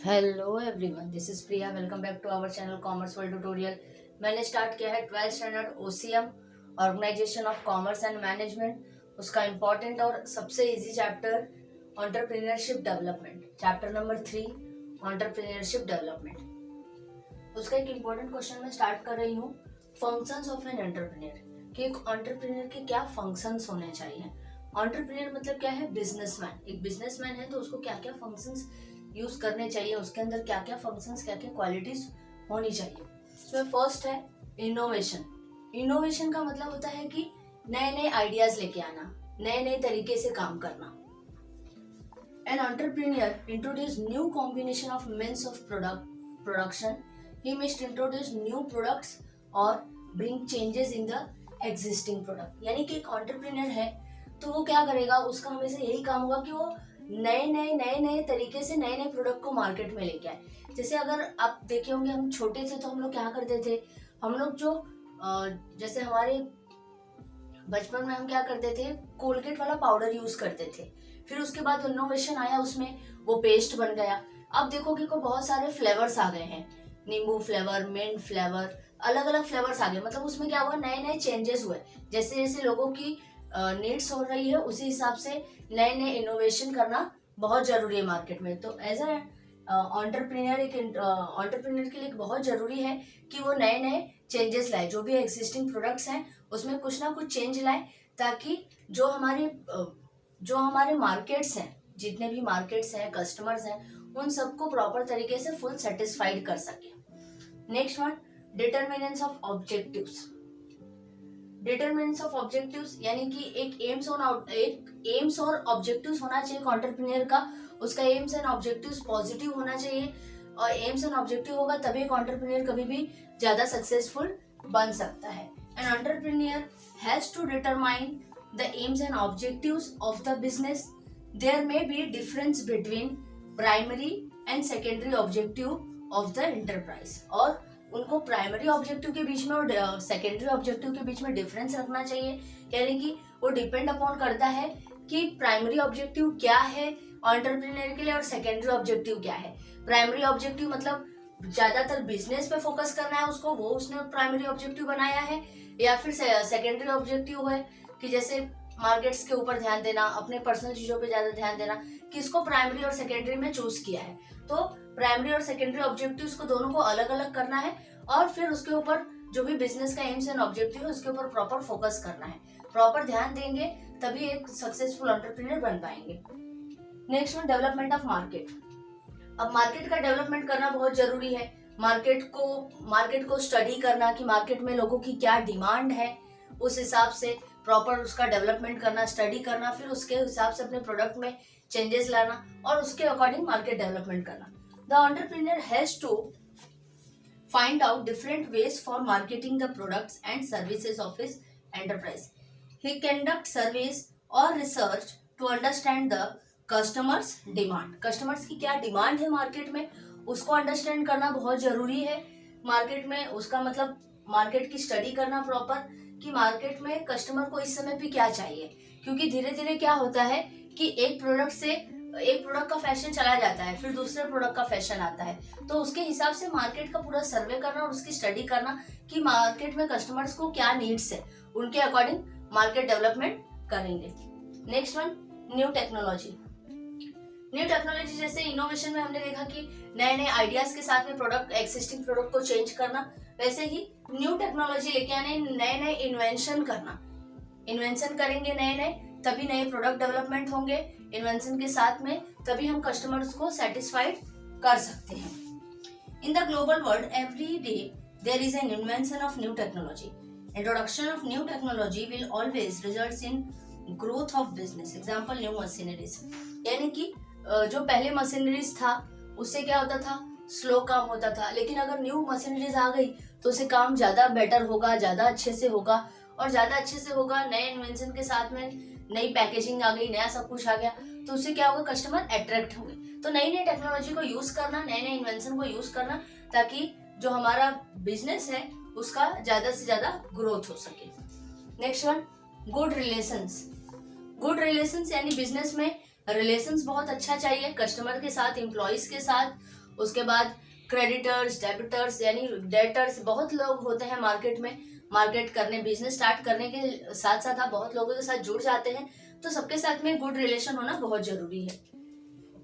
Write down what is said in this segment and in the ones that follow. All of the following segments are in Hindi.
Hello everyone, this is Priya. Welcome back to our channel commerce world tutorial. मैंने स्टार्ट किया है 12th standard OCM, organization of commerce and management. उसका इम्पोर्टेंट और सबसे easy chapter entrepreneurship development, chapter number 3 entrepreneurship development. उसका एक इम्पोर्टेंट क्वेश्चन मैं स्टार्ट कर रही हूँ, फंक्शंस ऑफ एन एंटरप्रेन्योर, कि एक एंटरप्रेन्योर के क्या फंक्शंस होने चाहिए। एंटरप्रेन्योर मतलब क्या है? बिजनेसमैन। एक बिजनेसमैन है तो उसको क्या क्या फंक्शंस यूज करने चाहिए, उसके अंदर क्या क्या फंक्शंस, क्या क्या क्वालिटीज होनी चाहिए। तो फर्स्ट है इनोवेशन। इनोवेशन का मतलब होता है कि नए नए आइडियाज लेके आना, नए नए तरीके से काम करना। An entrepreneur introduce new combination of means of production. He must introduce new products और bring changes in the existing product. यानी कि एक एंटरप्रेन्योर है तो वो क्या करेगा, उसका हमेशा यही काम होगा कि वो नए नए तरीके से नए नए प्रोडक्ट को मार्केट में लेके आए। जैसे अगर आप देखे होंगे, हम छोटे थे तो हम लोग क्या करते थे, हम लोग जो जैसे हमारे बचपन में हम क्या करते थे, कोलगेट वाला पाउडर यूज करते थे। फिर उसके बाद इनोवेशन आया, उसमें वो पेस्ट बन गया। अब देखोगे को बहुत सारे फ्लेवर्स आ गए हैं, नींबू फ्लेवर, मिंट फ्लेवर, अलग अलग फ्लेवर्स आ गए। मतलब उसमें क्या हुआ, नए नए चेंजेस हुए। जैसे जैसे लोगों की नीड्स हो रही है उसी हिसाब से नए नए इनोवेशन करना बहुत जरूरी है मार्केट में। तो एज ए एंटरप्रेन्योर, एक एंटरप्रेन्योर के लिए बहुत जरूरी है कि वो नए नए चेंजेस लाए, जो भी एग्जिस्टिंग प्रोडक्ट्स हैं उसमें कुछ ना कुछ चेंज लाए, ताकि जो हमारे मार्केट्स हैं, जितने भी मार्केट्स हैं, कस्टमर्स हैं, उन सबको प्रॉपर तरीके से फुल सेटिस्फाइड कर सके। Next one, determinants of objectives. Determinants of objectives यानी कि एक एम्स और ऑब्जेक्टिव्स होना चाहिए एंटरप्रेन्योर का। उसका एम्स एंड ऑब्जेक्टिव्स पॉजिटिव होना चाहिए, और एम्स एंड ऑब्जेक्टिव होगा तभी एक एंटरप्रेन्योर कभी भी ज्यादा सक्सेसफुल बन सकता है। An entrepreneur has to determine the aims and objectives of the business. There may be difference between primary and secondary objective of the enterprise. और उनको प्राइमरी ऑब्जेक्टिव के बीच में और सेकेंडरी ऑब्जेक्टिव के बीच में डिफरेंस रखना चाहिए। यानी कि वो डिपेंड अपॉन करता है कि प्राइमरी ऑब्जेक्टिव क्या है एंटरप्रेन्योर के लिए और सेकेंडरी ऑब्जेक्टिव क्या है। प्राइमरी ऑब्जेक्टिव मतलब ज्यादातर बिजनेस पे फोकस करना है उसको, वो उसने प्राइमरी ऑब्जेक्टिव बनाया है। या फिर सेकेंडरी ऑब्जेक्टिव है कि जैसे मार्केट्स के ऊपर ध्यान देना, अपने पर्सनल चीजों पे ज्यादा ध्यान देना, किसको प्राइमरी और सेकेंडरी में चूज किया है। तो प्राइमरी और सेकेंडरी ऑब्जेक्टिव्स को दोनों को अलग अलग करना है, और फिर उसके ऊपर जो भी बिजनेस का एम्स एंड ऑब्जेक्टिव है उसके ऊपर प्रॉपर फोकस करना है। प्रॉपर ध्यान देंगे तभी एक सक्सेसफुल एंटरप्रेन्योर बन पाएंगे। Next one, development of market. अब मार्केट का डेवलपमेंट करना बहुत जरूरी है। मार्केट को स्टडी करना कि मार्केट में लोगों की क्या डिमांड है, उस हिसाब से प्रॉपर उसका डेवलपमेंट करना, स्टडी करना, फिर उसके हिसाब से अपने प्रोडक्ट में चेंजेस लाना और उसके अकॉर्डिंग मार्केट डेवलपमेंट करना। The entrepreneur has to find out different ways for marketing the products and services of his enterprise. He conducts surveys or research to understand the customers demand. Customers की क्या डिमांड है मार्केट में, उसको अंडरस्टैंड करना बहुत जरूरी है। मार्केट में उसका मतलब मार्केट की स्टडी करना प्रॉपर, कि मार्केट में कस्टमर को इस समय पे क्या चाहिए। क्योंकि धीरे धीरे क्या होता है कि एक प्रोडक्ट का फैशन चला जाता है, फिर दूसरे प्रोडक्ट का फैशन आता है। तो उसके हिसाब से मार्केट का पूरा सर्वे करना और उसकी स्टडी करना कि मार्केट में कस्टमर्स को क्या नीड्स है, उनके अकॉर्डिंग मार्केट डेवलपमेंट करेंगे। Next one, new technology. New technology जैसे इनोवेशन में हमने देखा कि नए नए आइडियाज के साथ में एक्सिस्टिंग प्रोडक्ट को चेंज करना, वैसे ही न्यू टेक्नोलॉजी लेके आने, नए नए इन्वेंशन करना। इन्वेंशन करेंगे नए नए तभी नए प्रोडक्ट डेवलपमेंट होंगे। इन्वेंशन के साथ में तभी हम कस्टमर्स को सेटिस्फाइड कर सकते हैं। In the global world every day there is an invention of new technology. Introduction of new technology will always results in growth of business. Example, new machineries. यानी कि जो पहले मशीनरीज था उससे क्या होता था, स्लो काम होता था, लेकिन अगर न्यू मशीनरीज आ गई तो उससे काम ज्यादा बेटर होगा, ज्यादा अच्छे से होगा और ज्यादा अच्छे से होगा। नए इन्वेंशन के साथ में नई पैकेजिंग आ गई, नया सब कुछ आ गया, तो उससे क्या होगा, कस्टमर अट्रैक्ट होंगे। तो नई नई टेक्नोलॉजी को यूज करना, नए नए इन्वेंशन को यूज करना, ताकि जो हमारा बिजनेस है उसका ज्यादा से ज्यादा ग्रोथ हो सके। Next one, good relations. Good relations यानी बिजनेस में रिलेशंस बहुत अच्छा चाहिए, कस्टमर के साथ, एम्प्लॉइज के साथ, उसके बाद क्रेडिटर्स, डेबिटर्स यानी डेटर्स, बहुत लोग होते हैं मार्केट में, मार्केट करने, बिजनेस स्टार्ट करने के साथ साथ आप बहुत लोगों के साथ जुड़ जाते हैं, तो सबके साथ में गुड रिलेशन होना बहुत जरूरी है।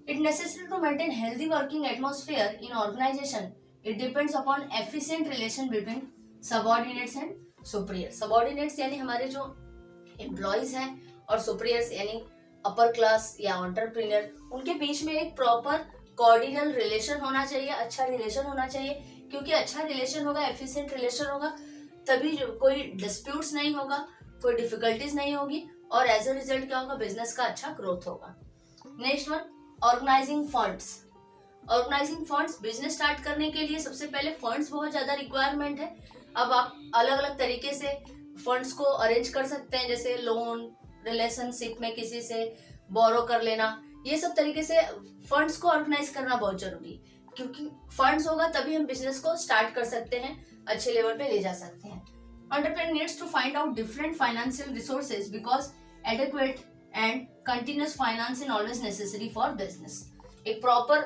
It necessary to maintain healthy working atmosphere in organization. It depends upon efficient relation between subordinates and superior. Subordinates यानी हमारे जो एम्प्लॉयज हैं और सुपीरियर्स यानी अपर क्लास या एंटरप्रेन्योर, उनके बीच में एक प्रॉपर कोऑर्डिनल रिलेशन होना चाहिए, अच्छा रिलेशन होना चाहिए, क्योंकि अच्छा रिलेशन होगा, एफिशिएंट रिलेशन होगा, तभी कोई डिस्प्यूट्स नहीं होगा, कोई डिफिकल्टीज नहीं होगी, और एज अ रिजल्ट क्या होगा, बिजनेस का अच्छा ग्रोथ होगा। Next one, organizing funds. Organizing funds, business start करने के लिए सबसे पहले फंड्स बहुत ज्यादा रिक्वायरमेंट है। अब आप अलग अलग तरीके से फंड्स को अरेंज कर सकते हैं, जैसे लोन, रिलेशनशिप में किसी से बोरो कर लेना, ये सब तरीके से फंड्स को ऑर्गेनाइज करना बहुत जरूरी है, क्योंकि फंड्स होगा तभी हम बिजनेस को स्टार्ट कर सकते हैं, अच्छे लेवल पे ले जा सकते हैं। Entrepreneur needs to find out different financial resources because adequate and continuous finance is always necessary for business. एक प्रॉपर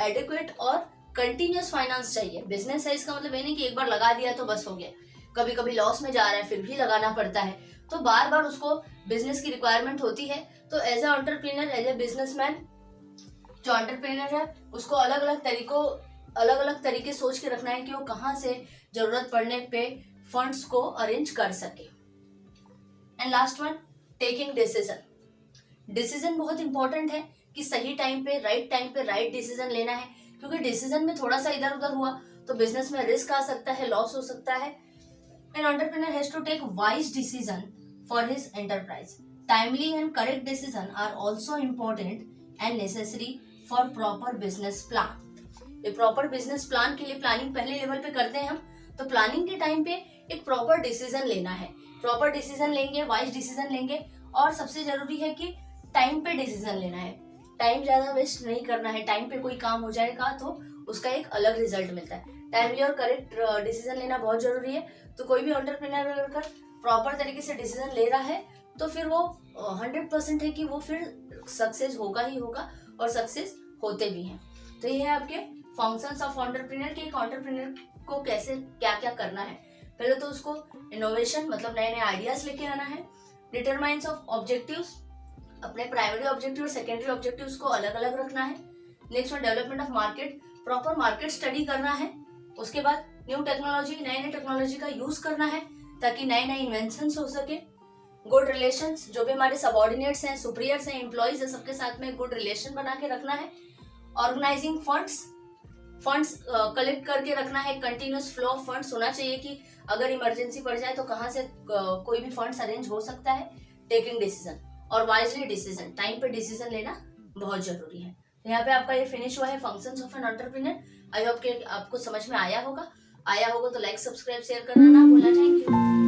एडिक्वेट और कंटिन्यूस फाइनेंस चाहिए। बिजनेस है, इसका मतलब ये नहीं कि एक बार लगा दिया तो बस हो गया, कभी कभी लॉस में जा रहा है फिर भी लगाना पड़ता है, तो बार बार उसको बिजनेस की रिक्वायरमेंट होती है। तो as a entrepreneur, as a businessman, जो एंटरप्रेन्योर है उसको अलग अलग तरीके सोच के रखना है कि वो कहाँ से जरूरत पड़ने पे फंड्स को अरेंज कर सके। And last one, taking decision. Decision बहुत इंपॉर्टेंट है कि सही टाइम पे राइट डिसीजन लेना है, क्योंकि डिसीजन में थोड़ा सा इधर उधर हुआ तो बिजनेस में रिस्क आ सकता है, लॉस हो सकता है। An entrepreneur has to take wise decision for his enterprise. Timely and correct decision are also important and necessary for proper business plan. ये प्रॉपर बिजनेस प्लान के लिए प्लानिंग पहले लेवल पे करते हैं हम, तो प्लानिंग के टाइम पे एक प्रॉपर डिसीजन लेना है। प्रॉपर डिसीजन लेंगे, वाइज डिसीजन लेंगे, और सबसे जरूरी है कि टाइम पे डिसीजन लेना है। टाइम ज्यादा वेस्ट नहीं करना है, टाइम पे कोई काम हो जाएगा तो उसका एक अलग रिजल्ट मिलता है। टाइमली और करेक्ट डिसीजन लेना बहुत जरूरी है। तो कोई भी एंटरप्रेन्योर अगर प्रॉपर तरीके से डिसीजन ले रहा है तो फिर वो 100% है कि वो फिर सक्सेस होगा ही होगा, और सक्सेस होते भी हैं। तो ये है आपके फंक्शंस ऑफ एंटरप्रेन्योर कि एक एंटरप्रेन्योर को कैसे क्या क्या करना है। पहले तो उसको इनोवेशन मतलब नए नए आइडियाज लेके आना है। डिटरमाइंस ऑफ ऑब्जेक्टिव्स, अपने प्राइमरी ऑब्जेक्टिव और सेकेंडरी ऑब्जेक्टिव्स को अलग अलग रखना है। Next one, development of market, proper market study करना है। उसके बाद न्यू टेक्नोलॉजी, नए नए टेक्नोलॉजी का यूज करना है ताकि नए नए इन्वेंशंस हो सके। गुड रिलेशंस, जो भी हमारे सबऑर्डिनेट्स हैं, सुपीरियर्स हैं, एम्प्लॉइज हैं, सबके साथ में गुड रिलेशन बना के रखना है। ऑर्गेनाइजिंग फंड्स, फंड्स कलेक्ट करके रखना है, कंटिन्यूस फ्लो ऑफ फंड्स होना चाहिए कि अगर इमरजेंसी पड़ जाए तो कहाँ से कोई भी फंड्स अरेंज हो सकता है। टेकिंग डिसीजन और वाइजली डिसीजन, टाइम पे डिसीजन लेना बहुत जरूरी है। तो यहाँ पे आपका ये फिनिश हुआ है functions of an entrepreneur. I hope कि आपको समझ में आया होगा तो लाइक, सब्सक्राइब, शेयर करना ना भूलना। Thank you.